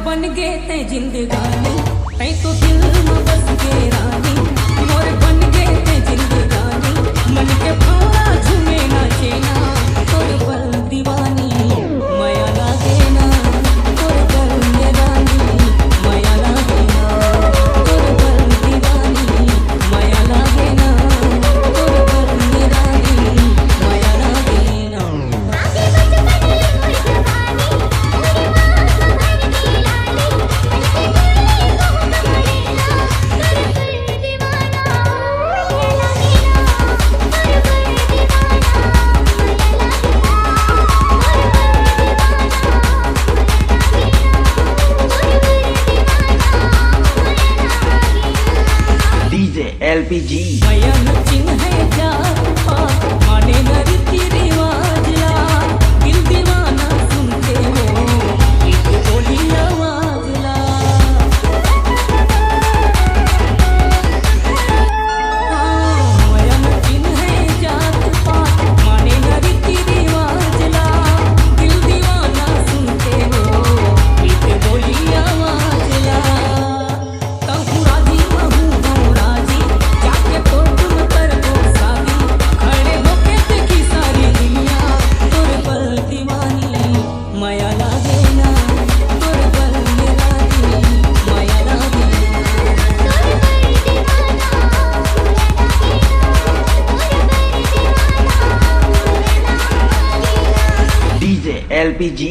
बन गे ते जिंदगानी तै तो दिल में बस गे रानी मोर बन गे ते जिंदगानी मन के भावा झूमे नाचे ना तोर पर दीवानी माया लागे ना तोर पर ये रानी माया लागे ना तोर पर दीवानी माया लागे ना तोर पर ये रानी माया लागे ना LPG माया नचिन है जात पात माने न रीति रिवाज ला दिल दीवाना सुनते हो एक बोली आवाज ला माया नचिन है जात पात माने न रीति रिवाज ला दिल दीवाना सुनते हो एक बोली आवाज ला कहूँ राजी महू हो राजी जाके तो तुम कर दो शादी खड़े होके देखी सारी दुनिया तोर पर दीवानी माया लागे ना तोर पर ये रानी माया लागे DJ LPG